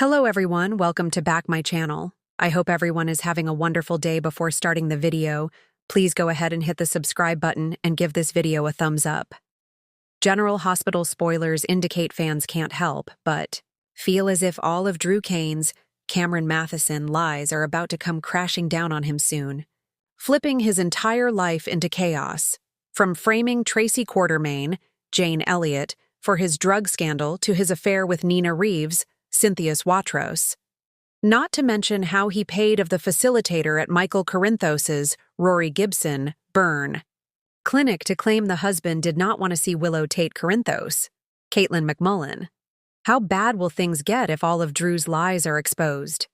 Hello everyone, welcome to back my channel. I hope everyone is having a wonderful day. Before starting the video, please go ahead and hit the subscribe button and give this video a thumbs up. General Hospital spoilers indicate fans can't help, but feel as if all of Drew Kane's, Cameron Matheson lies are about to come crashing down on him soon, flipping his entire life into chaos. From framing Tracy Quartermaine, Jane Elliott, for his drug scandal to his affair with Nina Reeves, Cynthia Watros. Not to mention how he paid of the facilitator at Michael Corinthos's, Rory Gibson, burn clinic to claim the husband did not want to see Willow Tate Corinthos, Caitlin McMullen. How bad will things get if all of Drew's lies are exposed?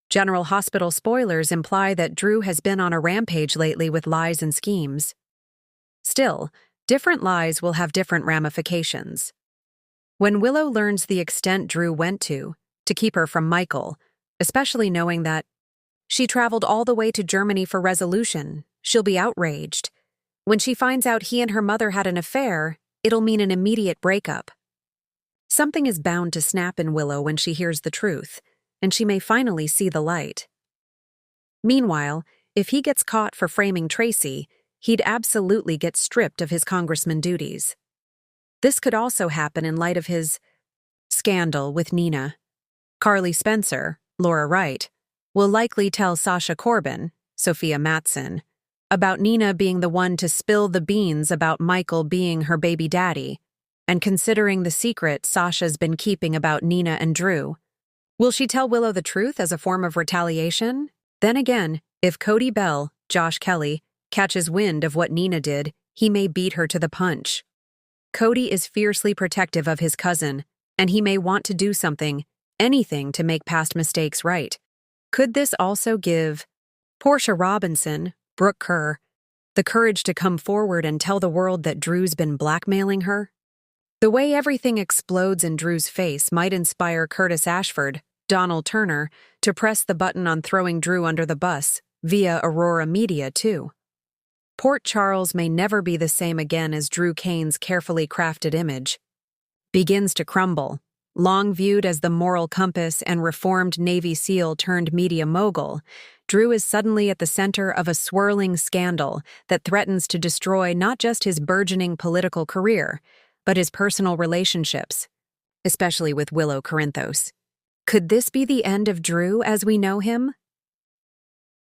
General Hospital spoilers imply that Drew has been on a rampage lately with lies and schemes. Still, different lies will have different ramifications. When Willow learns the extent Drew went to keep her from Michael, especially knowing that she traveled all the way to Germany for resolution, she'll be outraged. When she finds out he and her mother had an affair, it'll mean an immediate breakup. Something is bound to snap in Willow when she hears the truth, and she may finally see the light. Meanwhile, if he gets caught for framing Tracy, he'd absolutely get stripped of his congressman duties. This could also happen in light of his scandal with Nina. Carly Spencer, Laura Wright, will likely tell Sasha Corbin, Sophia Matson, about Nina being the one to spill the beans about Michael being her baby daddy, and considering the secret Sasha's been keeping about Nina and Drew. Will she tell Willow the truth as a form of retaliation? Then again, if Cody Bell, Josh Kelly, catches wind of what Nina did, he may beat her to the punch. Cody is fiercely protective of his cousin, and he may want to do something, anything to make past mistakes right. Could this also give Portia Robinson, Brooke Kerr, the courage to come forward and tell the world that Drew's been blackmailing her? The way everything explodes in Drew's face might inspire Curtis Ashford, Donald Turner, to press the button on throwing Drew under the bus, via Aurora Media too. Port Charles may never be the same again as Drew Kane's carefully crafted image begins to crumble. Long viewed as the moral compass and reformed Navy SEAL turned media mogul, Drew is suddenly at the center of a swirling scandal that threatens to destroy not just his burgeoning political career, but his personal relationships, especially with Willow Corinthos. Could this be the end of Drew as we know him?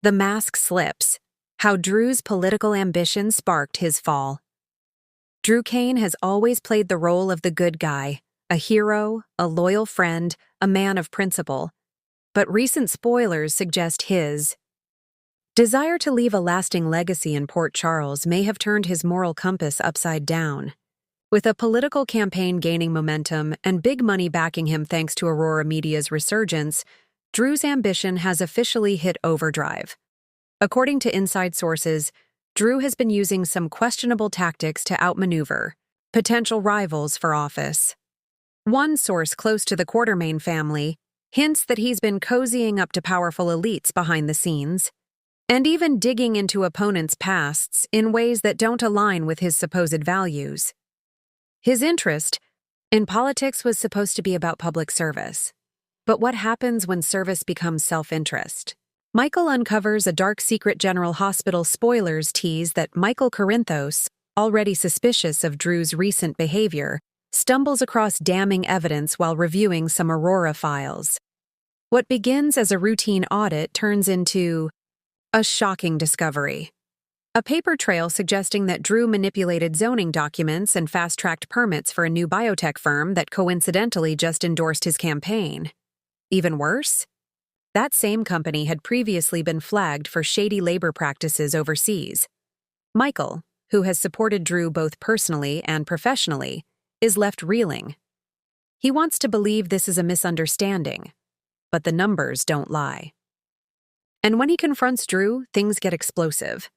The mask slips. How Drew's political ambition sparked his fall. Drew Kane has always played the role of the good guy, a hero, a loyal friend, a man of principle. But recent spoilers suggest his desire to leave a lasting legacy in Port Charles may have turned his moral compass upside down. With a political campaign gaining momentum and big money backing him thanks to Aurora Media's resurgence, Drew's ambition has officially hit overdrive. According to inside sources, Drew has been using some questionable tactics to outmaneuver potential rivals for office. One source close to the Quartermaine family hints that he's been cozying up to powerful elites behind the scenes, and even digging into opponents' pasts in ways that don't align with his supposed values. His interest in politics was supposed to be about public service. But what happens when service becomes self-interest? Michael uncovers a dark secret. General Hospital spoilers tease that Michael Corinthos, already suspicious of Drew's recent behavior, stumbles across damning evidence while reviewing some Aurora files. What begins as a routine audit turns into a shocking discovery. A paper trail suggesting that Drew manipulated zoning documents and fast-tracked permits for a new biotech firm that coincidentally just endorsed his campaign. Even worse? That same company had previously been flagged for shady labor practices overseas. Michael, who has supported Drew both personally and professionally, is left reeling. He wants to believe this is a misunderstanding, but the numbers don't lie. And when he confronts Drew, things get explosive.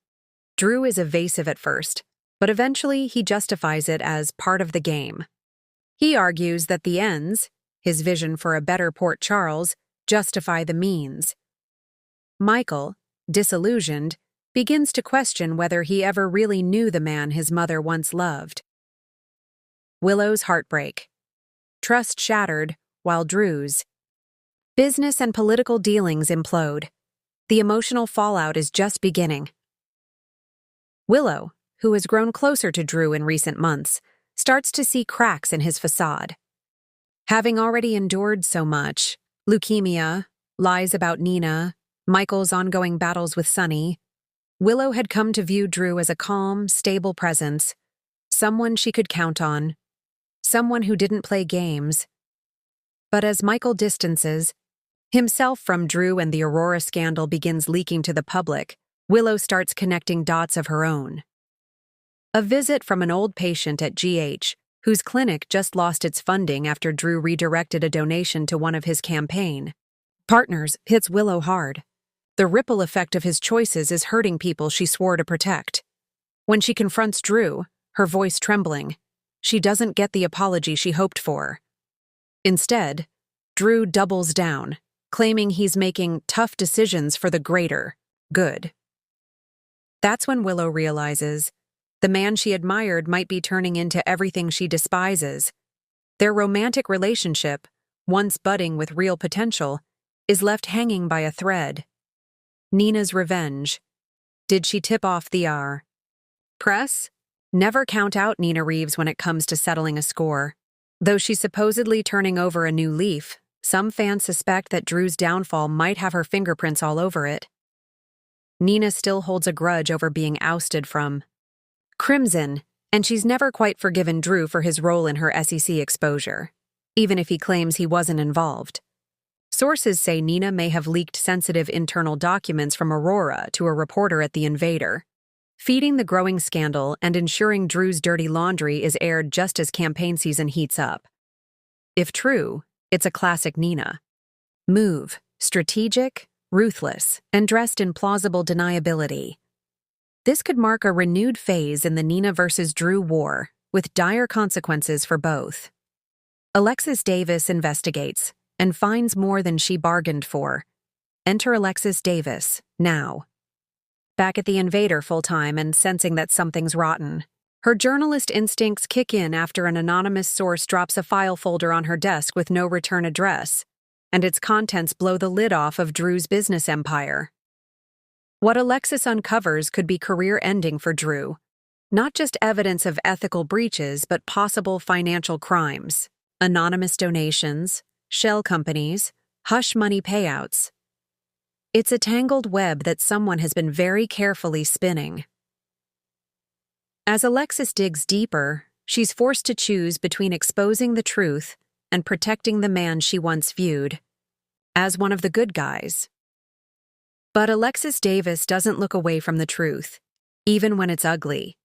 Drew is evasive at first, but eventually he justifies it as part of the game. He argues that the ends, his vision for a better Port Charles, justify the means. Michael, disillusioned, begins to question whether he ever really knew the man his mother once loved. Willow's heartbreak. Trust shattered, while Drew's Business and political dealings implode. The emotional fallout is just beginning. Willow, who has grown closer to Drew in recent months, starts to see cracks in his facade. Having already endured so much, leukemia, lies about Nina, Michael's ongoing battles with Sunny, Willow had come to view Drew as a calm, stable presence, someone she could count on, someone who didn't play games. But as Michael distances himself from Drew and the Aurora scandal begins leaking to the public, Willow starts connecting dots of her own. A visit from an old patient at GH, whose clinic just lost its funding after Drew redirected a donation to one of his campaign partners, hits Willow hard. The ripple effect of his choices is hurting people she swore to protect. When she confronts Drew, her voice trembling, she doesn't get the apology she hoped for. Instead, Drew doubles down, claiming he's making tough decisions for the greater good. That's when Willow realizes the man she admired might be turning into everything she despises. Their romantic relationship, once budding with real potential, is left hanging by a thread. Nina's revenge. Did she tip off the press? Never count out Nina Reeves when it comes to settling a score. Though she's supposedly turning over a new leaf, some fans suspect that Drew's downfall might have her fingerprints all over it. Nina still holds a grudge over being ousted from Crimson, and she's never quite forgiven Drew for his role in her SEC exposure, even if he claims he wasn't involved. Sources say Nina may have leaked sensitive internal documents from Aurora to a reporter at The Invader, feeding the growing scandal and ensuring Drew's dirty laundry is aired just as campaign season heats up. If true, it's a classic Nina move, strategic, ruthless, and dressed in plausible deniability. This could mark a renewed phase in the Nina versus Drew war, with dire consequences for both. Alexis Davis investigates and finds more than she bargained for. Enter Alexis Davis, now. Back at The Invader full-time and sensing that something's rotten, her journalist instincts kick in after an anonymous source drops a file folder on her desk with no return address, and its contents blow the lid off of Drew's business empire. What Alexis uncovers could be career-ending for Drew. Not just evidence of ethical breaches, but possible financial crimes, anonymous donations, shell companies, hush money payouts. It's a tangled web that someone has been very carefully spinning. As Alexis digs deeper, she's forced to choose between exposing the truth and protecting the man she once viewed as one of the good guys. But Alexis Davis doesn't look away from the truth, even when it's ugly.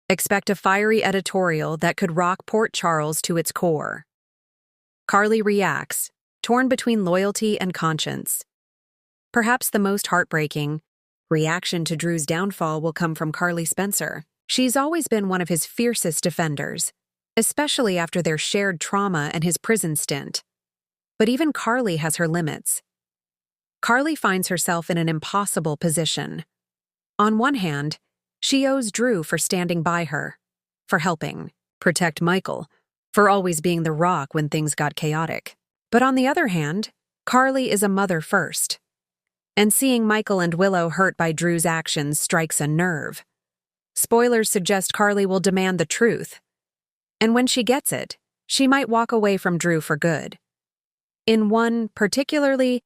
Expect a fiery editorial that could rock Port Charles to its core. Carly reacts, torn between loyalty and conscience. Perhaps the most heartbreaking reaction to Drew's downfall will come from Carly Spencer. She's always been one of his fiercest defenders, especially after their shared trauma and his prison stint. But even Carly has her limits. Carly finds herself in an impossible position. On one hand, she owes Drew for standing by her, for helping protect Michael, for always being the rock when things got chaotic. But on the other hand, Carly is a mother first. And seeing Michael and Willow hurt by Drew's actions strikes a nerve. Spoilers suggest Carly will demand the truth. And when she gets it, she might walk away from Drew for good. In one particularly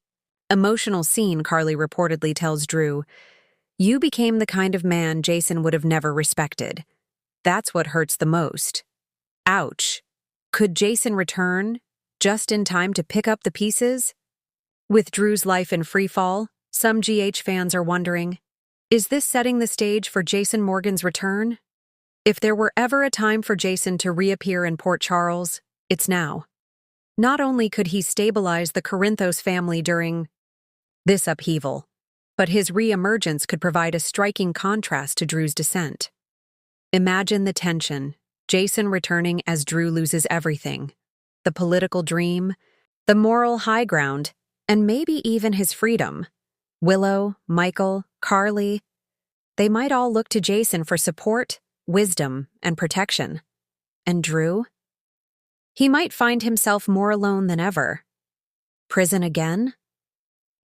emotional scene, Carly reportedly tells Drew, "You became the kind of man Jason would have never respected. That's what hurts the most." Ouch. Could Jason return, just in time to pick up the pieces? With Drew's life in freefall, some GH fans are wondering, is this setting the stage for Jason Morgan's return? If there were ever a time for Jason to reappear in Port Charles, it's now. Not only could he stabilize the Corinthos family during this upheaval, but his re-emergence could provide a striking contrast to Drew's descent. Imagine the tension, Jason returning as Drew loses everything, the political dream, the moral high ground, and maybe even his freedom. Willow, Michael, Carly, they might all look to Jason for support, wisdom, and protection. And Drew? He might find himself more alone than ever. Prison again?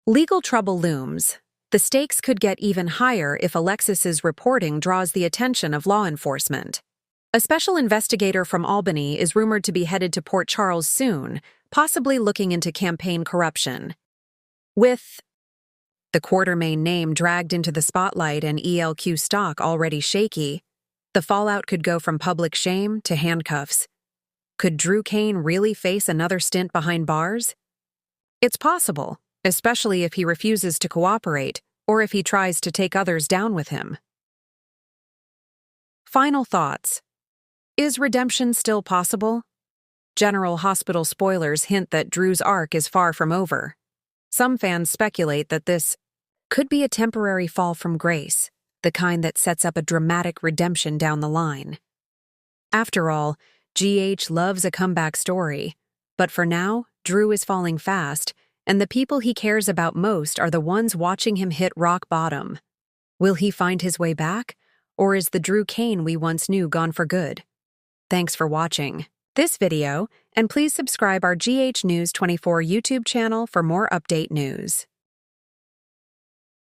Legal trouble looms. The stakes could get even higher if Alexis's reporting draws the attention of law enforcement. A special investigator from Albany is rumored to be headed to Port Charles soon, possibly looking into campaign corruption. With the Quartermain name dragged into the spotlight and ELQ stock already shaky, the fallout could go from public shame to handcuffs. Could Drew Kane really face another stint behind bars? It's possible, especially if he refuses to cooperate or if he tries to take others down with him. Final thoughts. Is redemption still possible? General Hospital spoilers hint that Drew's arc is far from over. Some fans speculate that this could be a temporary fall from grace, the kind that sets up a dramatic redemption down the line. After all, GH loves a comeback story, but for now, Drew is falling fast, and the people he cares about most are the ones watching him hit rock bottom. Will he find his way back, or is the Drew Kane we once knew gone for good? Thanks for watching this video, and please subscribe our GH News 24 YouTube channel for more update news.